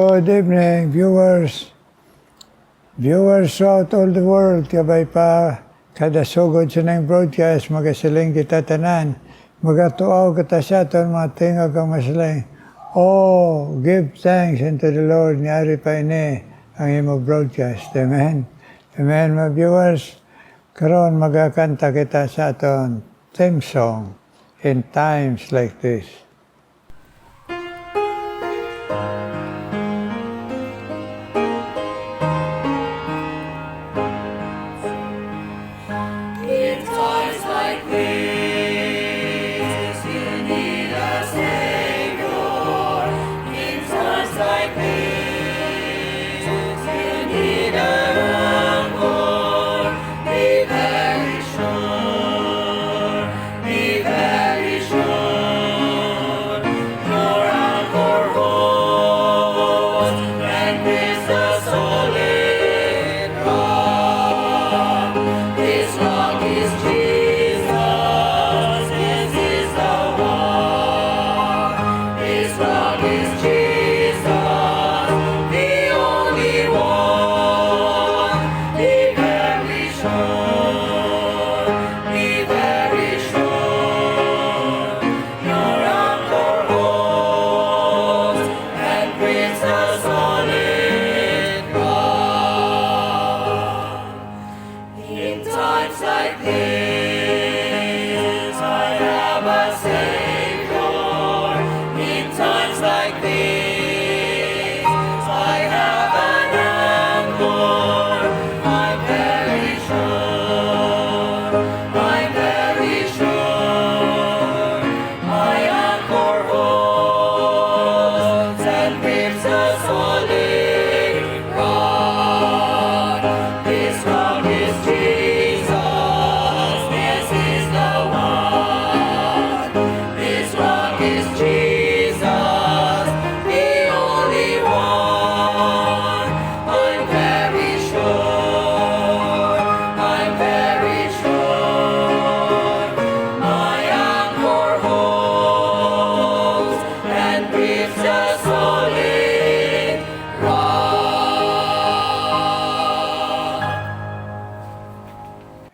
Good evening, viewers. Viewers throughout all the world, kabay pa kada sugod sa nang broadcast, magasiling kita tanan, magatuaw kita sa aton mga tingog ang masiling. Oh, give thanks unto the Lord, nyari pa ini ang imo broadcast. Amen. Amen, mga viewers. Karon magakanta kita sa aton theme song, In Times Like This.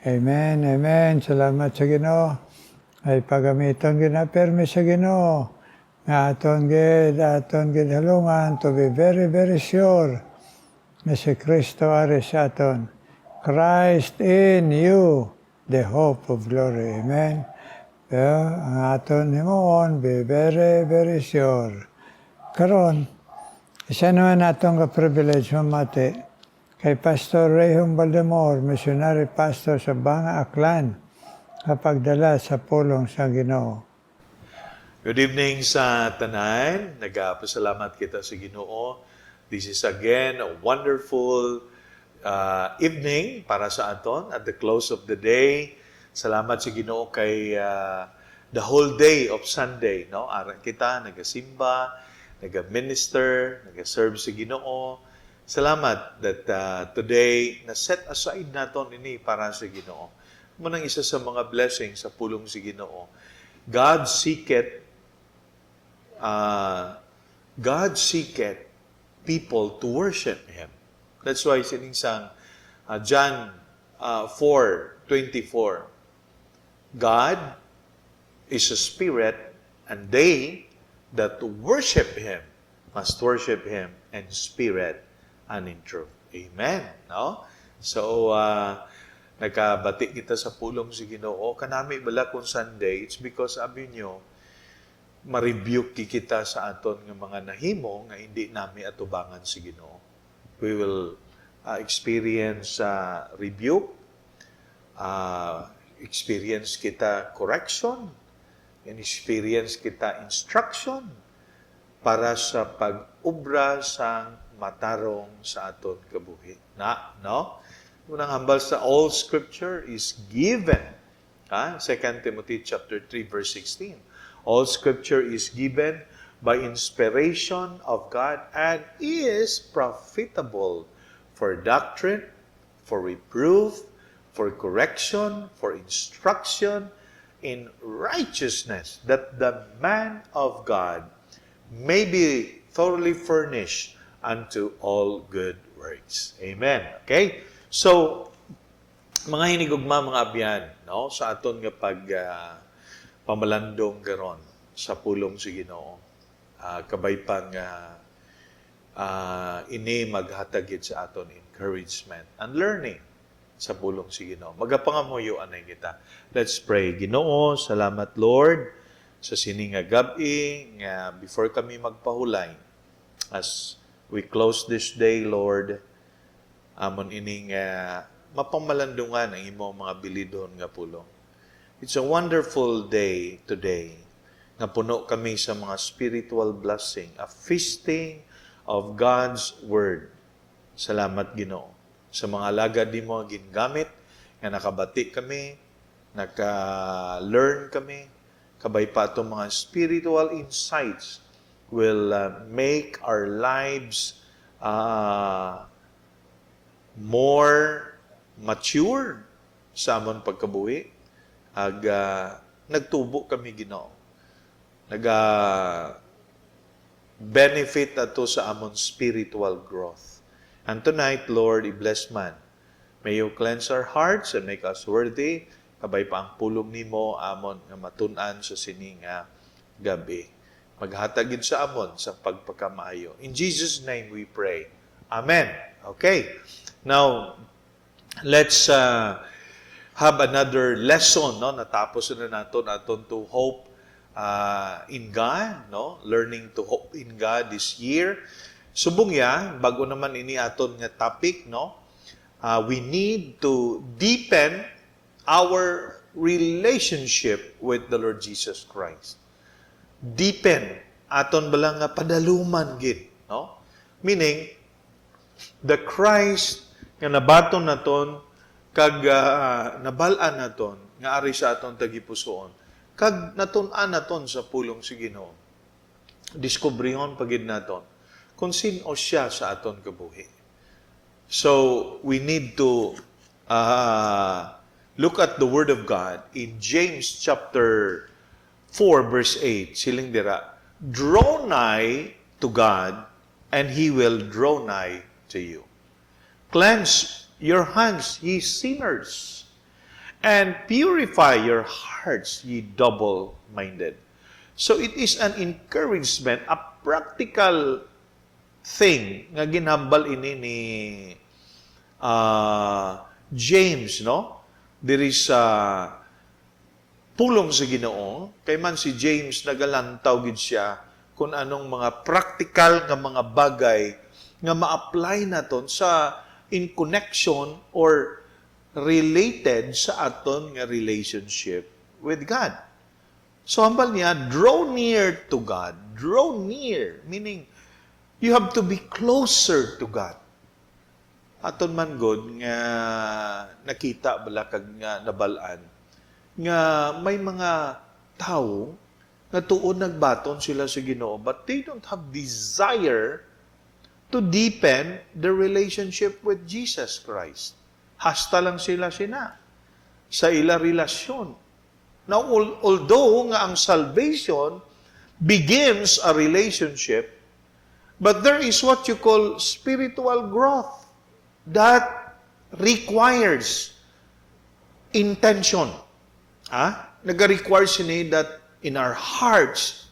Amen, amen. Salamat sa Ginoo. Ay pagamiton ginapermi sa Ginoo. Nga aton gid halungan to be very, very sure na si Kristo ari sa aton. Christ in you, the hope of glory. Amen. Ang aton himuon, be very, very sure. Karon, isa naman atong ka-privilege mamati kay Pastor Rayhong Baldemor, missionary pastor sa Banga, Aklan, kapagdala sa pulong sa Ginoo. Good evening sa tanan. Nagapasalamat kita sa Ginoo. This is again a wonderful evening para sa aton at the close of the day. Salamat sa Ginoo kay the whole day of Sunday, no? Aran kita nagasimba, naga-minister, naga-serve sa Ginoo. Salamat that today na set aside naton ini para sa Ginoo. Munang isa sa mga blessings sa pulong sa Ginoo. God seeketh people to worship Him. That's why siningsang John 4:24. God is a spirit, and they that worship Him must worship Him in spirit and in truth. Amen. No? So, nagkabati kita sa pulong si Ginoo. Kanami bala kung Sunday, it's because abi nyo, ma-rebuke kita sa aton ng mga nahimo nga hindi nami atubangan si Ginoo. We will experience rebuke, experience kita correction, and experience kita instruction para sa pag-ubra sa matarong sa aton kabuhi. No? Unang hambal sa all scripture is given. 2 Timothy chapter 3 verse 16. All scripture is given by inspiration of God and is profitable for doctrine, for reproof, for correction, for instruction in righteousness, that the man of God may be thoroughly furnished unto all good works. Amen. Okay? So, mga hinigugma, mga abyan, no? Sa aton nga pamalandong karon sa pulong si Ginoo. Kabay pang ini maghatagid sa aton encouragement and learning sa pulong si Ginoo. Magapangamuyo anay kita. Let's pray. Ginoo, salamat Lord sa sini nga gabi nga before kami magpahulay as we close this day, Lord, amon ining mapamalandungan ang imong mga bilidon nga pulong. It's a wonderful day today nga puno kami sa mga spiritual blessing, a feasting of God's Word. Salamat, Ginoo. Sa mga alagad di mo gingamit, nga nakabati kami, naka-learn kami, kabay pa itong mga spiritual insights will make our lives more mature sa amon pagkabuhi. Nagtubo kami, Ginoo. Benefit ato sa amon spiritual growth. And tonight, Lord, i-bless man. May you cleanse our hearts and make us worthy. Kabay pa ang pulong nimo amon nga matun-an sa sining gabi. Maghatagid sa amon sa pagpagkamaayo. In Jesus' name we pray. Amen. Okay. Now, let's have another lesson, no? Natapos na naton to hope in God, no? Learning to hope in God this year. Subong ya, bago naman ini aton nga topic, no? We need to deepen our relationship with the Lord Jesus Christ. Deepen aton bala nga padaluman gid, no? Meaning the Christ nga nabaton naton kag nabalaan naton nga ari sa aton tagipusoon kag natun-an naton sa pulong si Ginoo. Discoverihon pagid naton kung sino siya sa aton kabuhi. So we need to look at the Word of God in James chapter 4 verse 8. Siling dira, draw nigh to God and He will draw nigh to you. Cleanse your hands, ye sinners, and purify your hearts, ye double-minded. So it is an encouragement, a practical thing nga ginhambal ini ni James, no? There is pulong sa Ginoo, kay man si James nagalantaw gid siya kung anong mga practical nga mga bagay nga ma-apply naton sa in connection or related sa aton nga relationship with God. So, hambal niya, draw near to God. Draw near, meaning you have to be closer to God. Aton man God nga nakita bala kag nga nabalaan nga may mga tao nga tuon nagbaton sila sa Ginoo but they don't have desire to deepen the relationship with Jesus Christ. Hasta lang sila sa ila relasyon. Now, although nga ang salvation begins a relationship, but there is what you call spiritual growth that requires intention. Nag-require sini that in our hearts,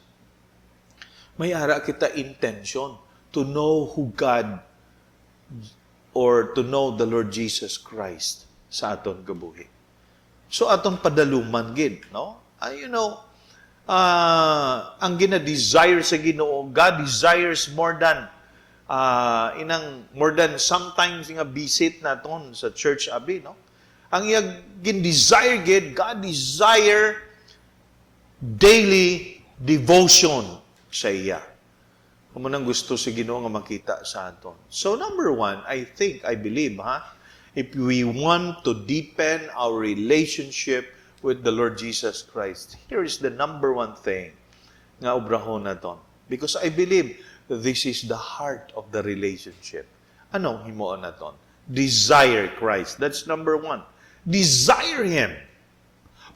may ara kita intention to know who God or to know the Lord Jesus Christ sa aton kabuhi. So aton padaluman gid, no? Ang gina-desire sa Ginoo, God desires more than sometimes nga visit naton sa church abi, no? Ang gin-desire gid, God desire daily devotion sa iya. Kung nang gusto si Ginoo nga makita sa aton. So number one, I believe, if we want to deepen our relationship with the Lord Jesus Christ, here is the number one thing nga obrahon naton. Because I believe that this is the heart of the relationship. Anong himuon naton? Desire Christ. That's number one. Desire Him.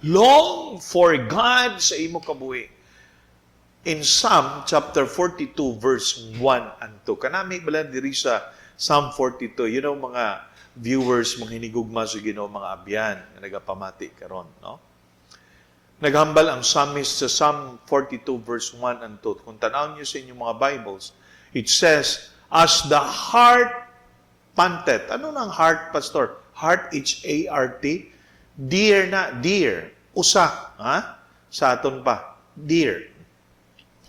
Long for God sa imo kabuhi. in Psalm chapter 42 verse 1 and 2. Kanami bala diri sa Psalm 42, mga viewers, mga hinigugma sa Ginoo, mga abyan nga nagapamati karon, no? Naghambal ang psalmist sa Psalm 42 verse 1 and 2. Kung tanawin niyo sa inyong mga Bibles, it says, as the heart panted. Ano nang heart, pastor? Heart, H-A-R-T. Dear na, dear. Usa, ha? Sa aton pa. Dear.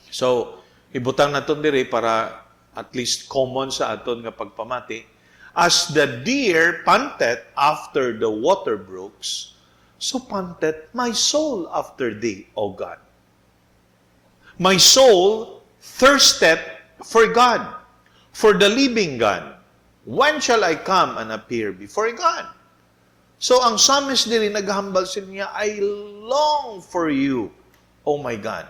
So, ibutang naton diri para at least common sa aton nga pagpamati. As the deer panted after the water brooks, so panted my soul after thee, O God. My soul thirsted for God, for the living God. When shall I come and appear before God? So ang psalmist diri naghambal sa niya, I long for you, O my God.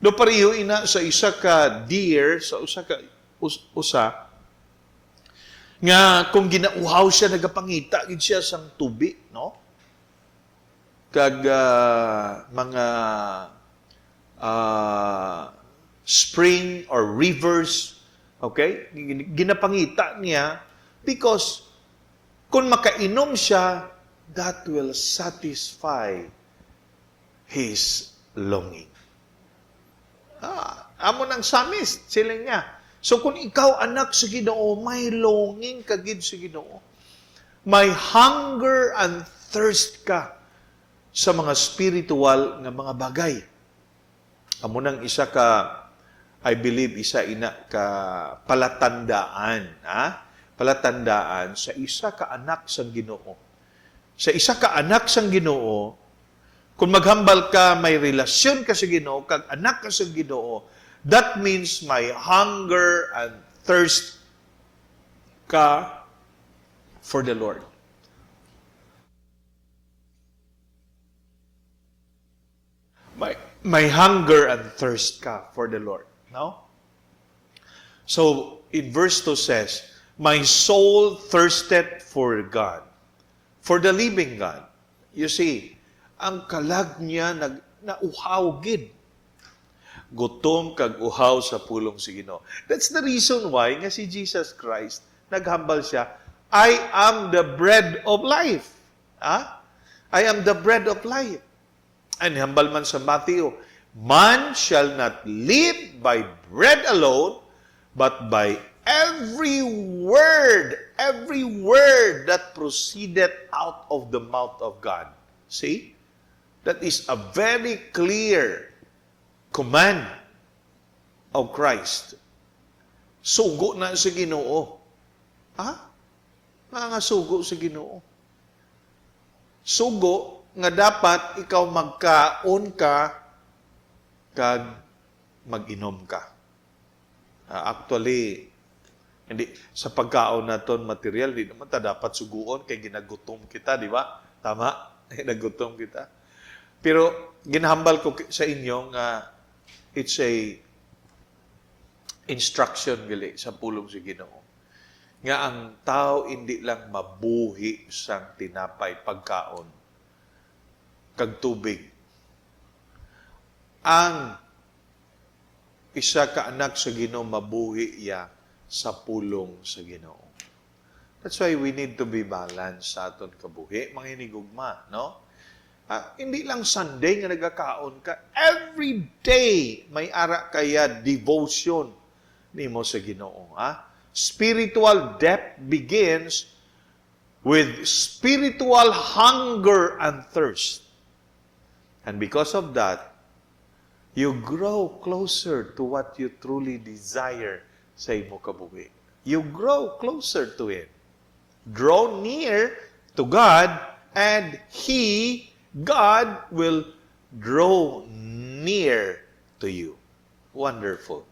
Do pareho ina sa isa ka deer, sa usa nga kung ginauhaw siya nagapangita gid siya sang tubig, no? Kag mga spring or rivers, okay? Ginapangita niya because kung makainom siya, that will satisfy his longing. Amo ng psalmist, sila niya. So kung ikaw anak sa Ginoo, may longing ka gid sa Ginoo. May hunger and thirst ka sa mga spiritual nga mga bagay. Amo nang isa ka, I believe, isa ina ka palatandaan, palatandaan sa isa ka anak sang Ginoo. Sa isa ka anak sang Ginoo, kung maghambal ka, may relasyon ka sa Ginoo, kag anak ka sa Ginoo, that means may hunger and thirst ka for the Lord. May hunger and thirst ka for the Lord. No? So, in verse 2 says, my soul thirsted for God, for the living God. You see, ang kalag niya nauhaw gid. Gutom kag uhaw sa pulong si Ginoo. That's the reason why nga si Jesus Christ naghambal siya, I am the bread of life. I am the bread of life. And hambal man sa Matthew, man shall not live by bread alone, but by every word that proceeded out of the mouth of God. See? That is a very clear command of Christ. Sugo na sa Ginoo. Mga sugo sa Ginoo. Sugo nga dapat ikaw magkaon ka kag mag-inom ka. Actually, hindi sa pagkaon naton material, di naman ta dapat suguon kay ginagutom kita, di ba? Tama? Ginagutom kita. Pero ginahambal ko sa inyo nga it's a instruction gali sa pulong si Ginoo. Nga ang tao hindi lang mabuhi sang tinapay pagkaon kag tubig. Ang isa ka anak sa Ginoo mabuhi ya sa pulong sa Ginoo. That's why we need to be balanced sa aton kabuhi, mga hinigugma, no? Hindi lang Sunday nga nagakaon ka. Every day may ara kaya devotion nimo sa Ginoo. Spiritual depth begins with spiritual hunger and thirst. And because of that, you grow closer to what you truly desire sa imo kabuhi. You grow closer to it. Draw near to God and God will draw near to you. Wonderful.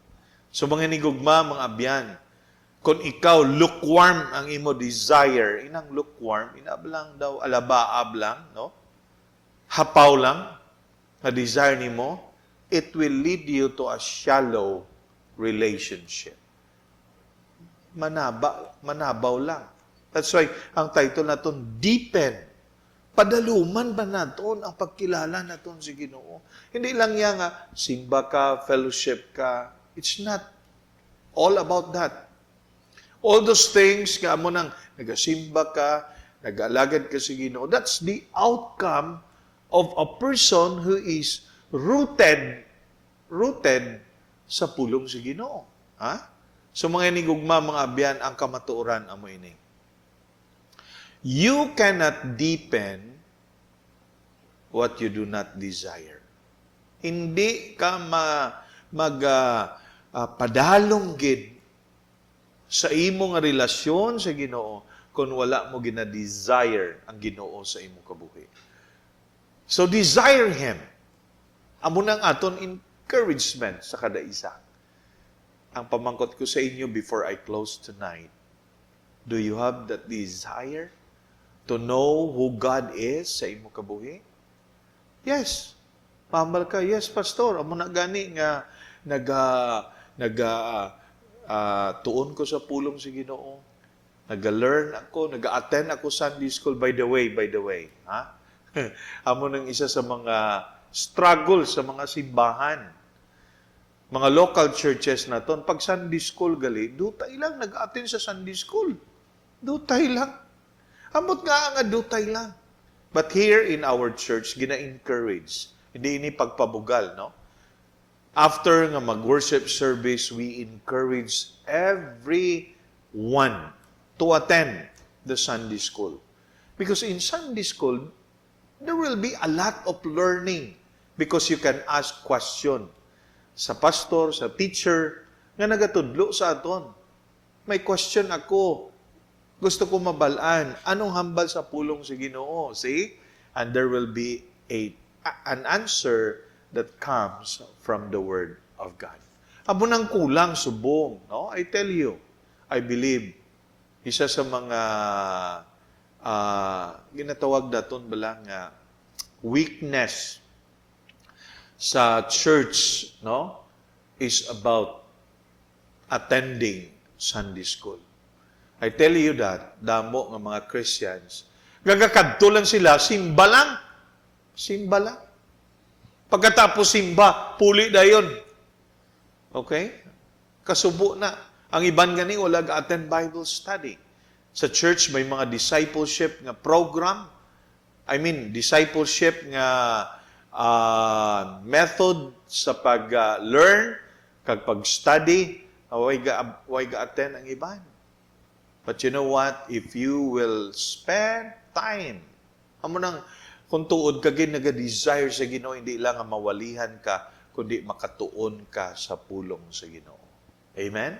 So mga nigugma, mga abyan, kung ikaw lukewarm ang imo desire, inang lukewarm, inablang daw, alabaab lang, no? Hapaw lang, na desire nimo, it will lead you to a shallow relationship. Manabaw lang. That's why, ang title na to, deepen padaluman ba naton ang pagkilala naton si Ginoo? Hindi lang yan nga, simba ka, fellowship ka. It's not all about that. All those things, nga mo nang nagasimba ka, nag-alagad ka sa Ginoo, that's the outcome of a person who is rooted sa pulong sa Ginoo. Ha? So mga inigugma, mga abyan, ang kamatuoran amo ini. You cannot deepen what you do not desire. Hindi ka padalong gid sa imong relasyon sa Ginoo kung wala mo gina-desire ang Ginoo sa imong kabuhi. So desire Him. Amo nang aton encouragement sa kada isa. Ang pamangkot ko sa inyo before I close tonight, do you have that desire to know who God is sa imong kabuhi? Yes. Pamal ka, yes, pastor. Amo na gani nga tuon ko sa pulong sa Ginoo. Nag-learn ako, nag-attend ako Sunday school by the way. Ha? Amo nang isa sa mga struggle sa mga simbahan. Mga local churches na ton, pag Sunday school gali, dutay lang nag-attend sa Sunday school. Dutay lang. Amot nga nga dutay lang. But here in our church, gina-encourage. Hindi ini pagpabugal, no? After nga mag-worship service, we encourage everyone to attend the Sunday school. Because in Sunday school, there will be a lot of learning because you can ask question sa pastor, sa teacher, nga nagatudlo sa aton. May question ako. Gusto ko mabalaan. Anong hambal sa pulong sa Ginoo? See? And there will be an answer that comes from the Word of God. Abo nang kulang, subong. No? I tell you, I believe, isa sa mga ginatawag daton balang weakness sa church, no, is about attending Sunday school. I tell you that, damo ng mga Christians, gagakadto lang sila, simba lang. Simba lang. Pagkatapos simba, puli na yun. Okay? Kasubo na. Ang iban gani, wala ga-attend Bible study. Sa church, may mga discipleship nga program. I mean, discipleship nga method sa pag-learn, kag pag-study, way ga-attend ang iban. But you know what? If you will spend time, amo nang kung tuod ka gid naga-desire sa Ginoo, hindi lang ang mawalihan ka, kundi makatuon ka sa pulong sa Ginoo. Amen?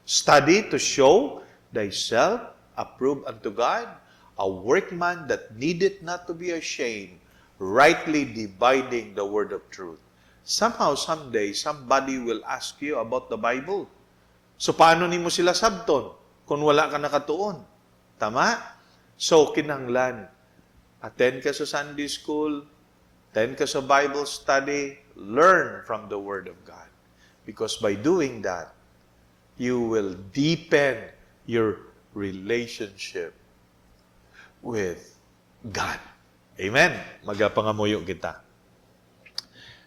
Study to show thyself approved unto God, a workman that needeth not to be ashamed, rightly dividing the word of truth. Somehow, someday, somebody will ask you about the Bible. So, paano nimo sila sabton kung wala ka nakatuon? Tama? So, kinahanglan. Attend ka sa Sunday school, attend ka sa Bible study, learn from the Word of God. Because by doing that, you will deepen your relationship with God. Amen. Magapangamuyo kita.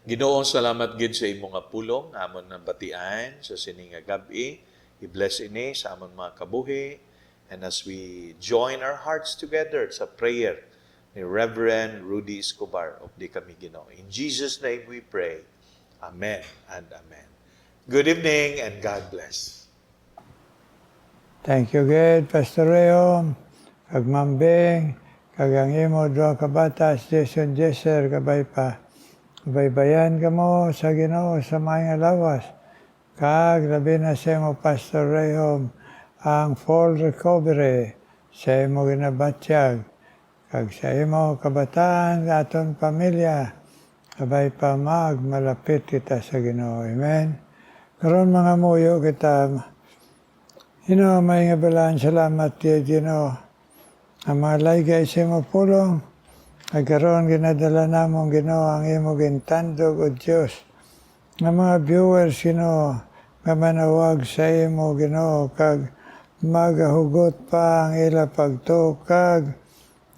Ginoong salamat gid sa imong nga pulong, amon na batian sa sininga gabi. I-bless ini sa amon mga kabuhi. And as we join our hearts together sa prayer ni Reverend Rudy Escobar of Di Kami Ginoo. In Jesus' name we pray. Amen and amen. Good evening and God bless. Thank you, God, Pastor Reo, kag Mambing, kag ang imo doa ka batas, Jason Jesser, kabay pa. Baybayan ka mo sa Ginoo sa mga lawas. Kag labi na sa imo, Pastor Reo, ang full recovery sa imo ginabatyag. Kag sa imo kabataan, aton pamilya, kabay pa malapit kita sa Ginoo. Amen. Karon mga muyo kita, Ginoo, may nga balaan, salamat tiya, Ginoo. Ang mga laygay sa imo pulong, nagkaroon ginadala namong, Ginoo, ang imo gintandog o Diyos. Ang mga viewers, Ginoo, nga manawag sa imo, Ginoo, kag magahugot pa ang ila pagtukag,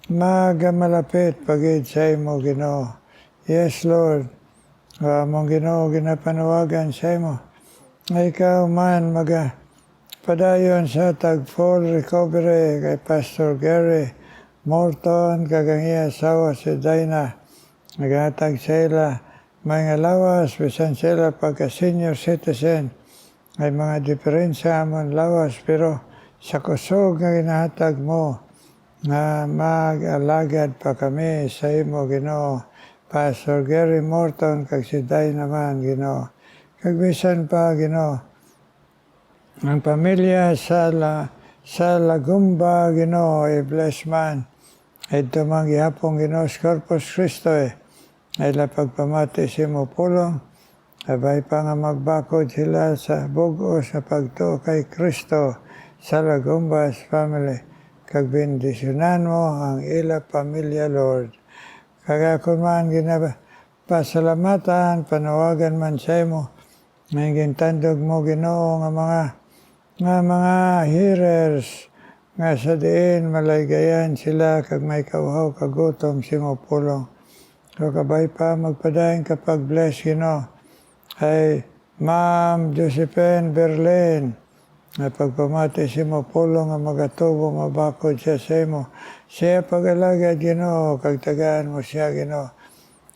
malapit pagid sa imo, Ginoo. Yes, Lord. Among Ginoo, ginapanawagan sa imo. Nga ikaw man padayon sa full recovery kay Pastor Gary Morton, kagang iya asawa si Dina. Naghatag sila mga lawas, bisan sila pagka senior citizen. May mga diferensya amon lawas, pero sa kusog nga ginahatag mo, nga mag-alagad pa kami sa imo, Ginoo. Pastor Gary Morton, kag si Day naman, Ginoo. Kag bisan pa, Ginoo, ang pamilya sa Lagumba, Ginoo, i-bless man. Ito mang gihapong Ginoo, Corpus Christi, ay lapagpamati si mo pulong. Abay pa nga magbakod sila sa bugo sa pagtuo kay Kristo sa Lagumbas family. Kag bendisyonan mo ang ila pamilya, Lord. Kag ako man pasalamatan, panawagan man sa imo. Ngayon tandog mo, Ginoo, nga mga hearers nga sa diin malaygayan sila kag may kauhaw kagutom si mo pulong. So kabay pa magpadayon kapag bless, Ginoo. Ay Ma'am Josephine Berlin, na pagpamati si mo pulong nga magatubo mabakod siya sa imo. Siya pag-alagad, Ginoo, kag tagaan mo siya, Ginoo.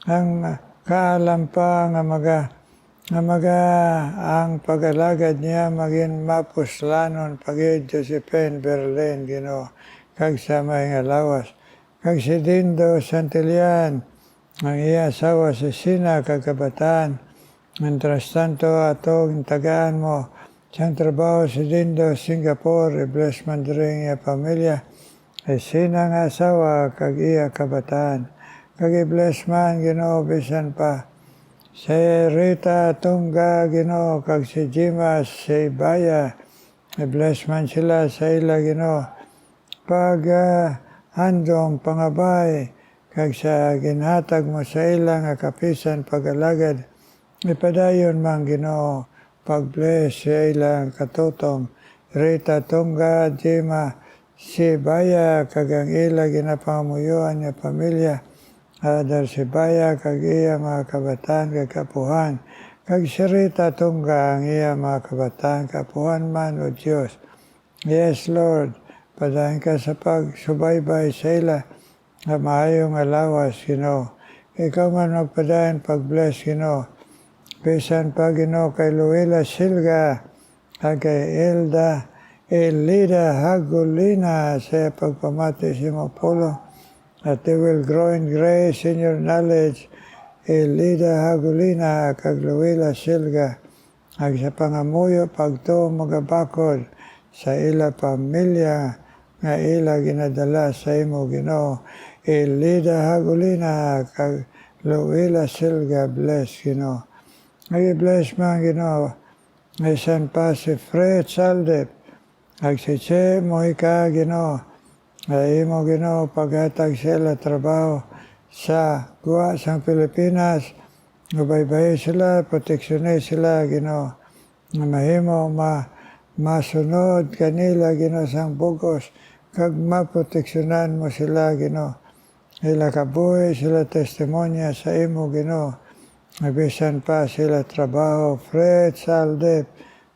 Ang kaalam pa nga ang pag-alagad niya maging mapuslanon pagid Josephine Berlin, Ginoo, kag sa mga lawas. Kag si Dindo Santillan, ang iya asawa si Sina kag kabataan. Mientras tanto, atong tagaan mo siyang trabaho si Dindo, Singapore, i-bless man rin iya pamilya, ay Sina nga asawa, kag iya kabataan. Kag i-bless man, Ginoo, bisan pa. Si Rita Tunga, Ginoo, kag si Jimas, si Baya, i-bless man sila sa ila, Ginoo. Pag handong pangabay, kag sa ginhatag mo sa ila nga kapisan pag-alagad, ipadayon man, Ginoo, pag-bless sa ilang katutong. Rita Tunga, Jima, si Baya, kag ang ila ginapamuyuan niya pamilya. Adar si Baya, kag iya mga kabataan, kag kapuhan. Kag si Rita Tunga, ang iya mga kabataan, kapuhan man o Diyos. Yes, Lord, padayon ka sa pagsubaybay sa ila, nga maayong alawas, Ginoo. Ikaw man magpadayon pag-bless, Ginoo. Bisan pa, Ginoo, kay Luela Silga, kag kay Elida Hagulina, sa pagpamati si mo pulong. At they will grow in grace in your knowledge. Elida Hagulina, kag Luela Silga, kag sa pangamuyo pagtuo magabakod sa ila pamilya nga ila ginadala sa imo, Ginoo. Elida Hagulina, kag Luela Silga, bless, Ginoo. Nag-bless man, Ginoo. Isan pa si Fred Saldep, kag si Che Mojica, Ginoo. Ay imo, Ginoo, paghatag sila trabaho sa guwa sa Pilipinas. Nabaybay sila, proteksyonin sila, Ginoo. Mahimo masunod kanila, Ginoo, sang bugos. Kag maproteksyonan mo sila, Ginoo. Ila kabuhi sila testimonya sa imo, Ginoo. Nabisan pa sila trabaho, Fred Saldep,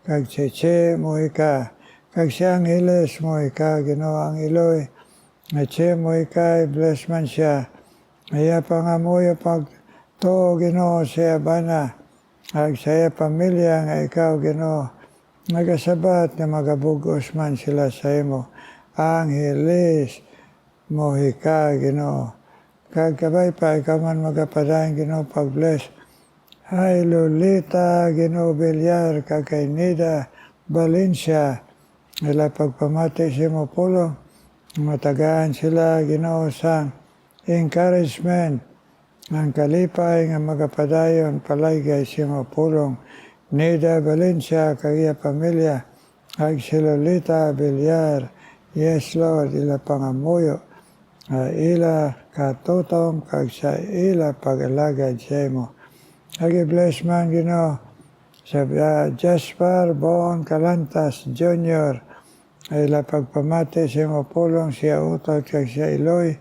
kag Cheche Mojica, kag si Angeles Mojica, Ginoo, ang Iloy. Che Mojica, bless man siya. Iya pangamuyo pagtuo, Ginoo, siya bana. Kag sa iya pamilya nga ikaw, Ginoo, nagasabat na magabugos man sila sa imo. Angeles Mojica, Ginoo. Kag kabay pa, ikaw man magapadayon, Ginoo, pag-bless. Ay Lolita, Ginoo Villar, kag kay Nida Valencia, nila pagpamati si mo pulong. Matagaan sila, Ginoo, sang encouragement. Ang kalipay nga magapadayon, palaygay si mo pulong. Nida Valencia, kag iya pamilya, kag si Lolita Villar. Yes, Lord, ila pangamuyo. Ila katutong, kag sa ila pag-alagad sa imo. Agi-bless man, Ginoo, sa Jasper Bon Calantas Jr. Ila pagpamati siya mapulong siya utot kag siya Iloy.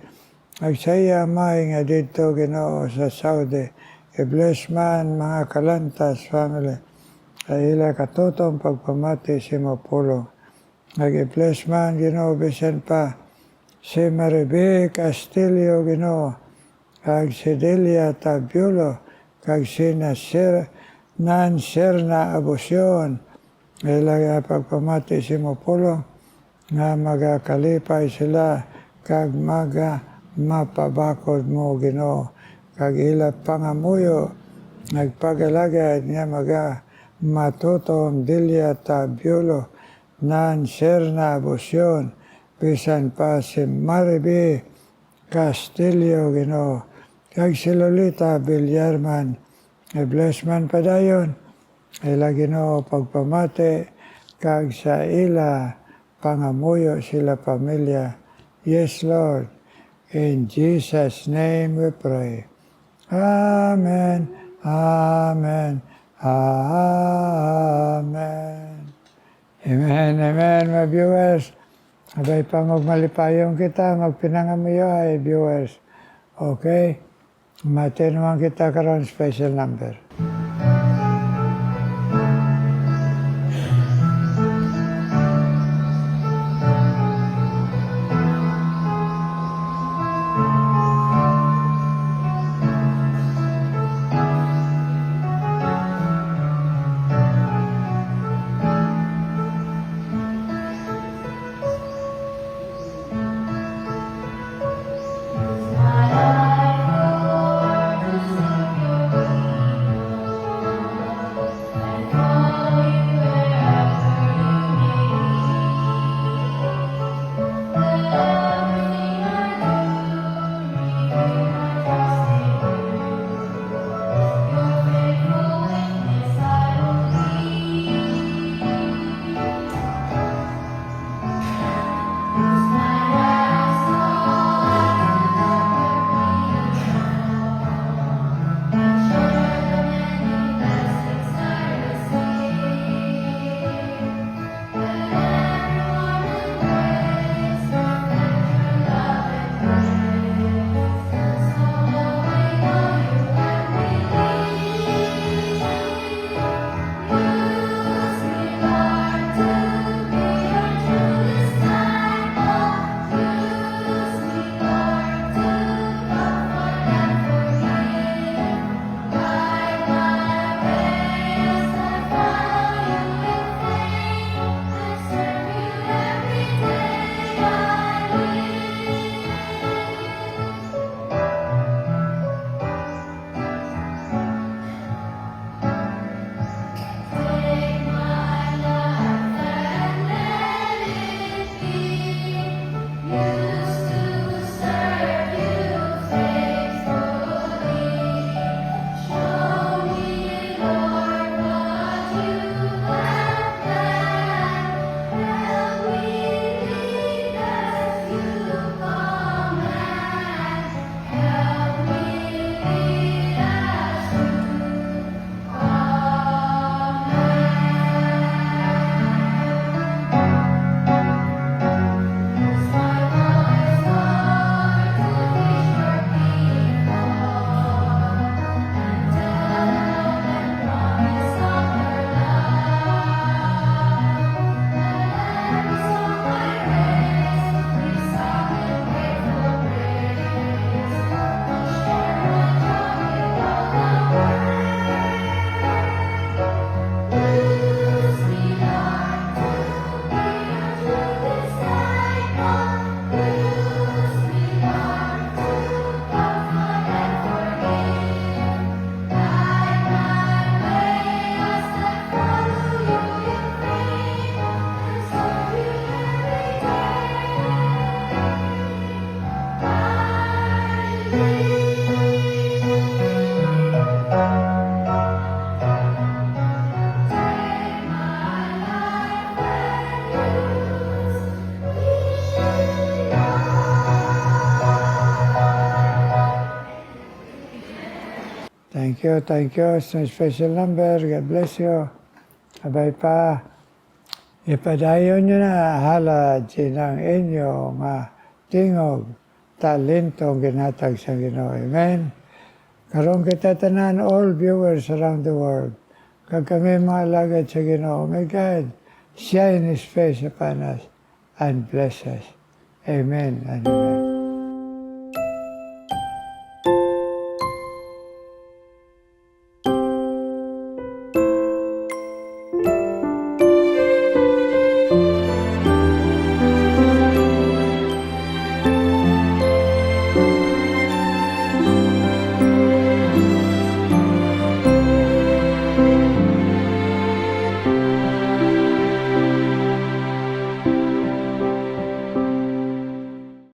Agsaya may nga dito Ginoo sa Saudi. I-bless man mga Kalantas family. Ay ila katutong pagpamati si Mapulong. Nag-i-bless man Ginoo bisan pa si Maribe Castillo Ginoo. Kag si Delia Tabulo. Kag si Nanser na Abusyon. Ila pagpamati si Mapulong nga magakalipay sila kag mapabakod mo Ginoo. Kag ila pangamuyo nagpagalagad nga matutom Delia Tabulo Nanser na Abusyon bisan pa si Maribe Castillo Ginoo. Kag si Lolita Villarman i-bless man padayon ila Ginoo pagpamati kag sa ila pangamuyo sila pamilya. Yes Lord, in Jesus' name we pray. Amen, amen, amen. Amen, amen, mga viewers. Abay pang malipayong kita, magpinangamuyo ay viewers. Okay? Matinuan kita karon special number. Thank you. It's a special number. God bless you. Abay pa, ipadayon nyo na hala ng inyo nga tingog talento ang ginhatag sa Ginoo. Amen. Karon kita tanan, all viewers around the world, kag kami mga alagad sa Ginoo, may God, shine His face upon us and bless us. Amen and amen.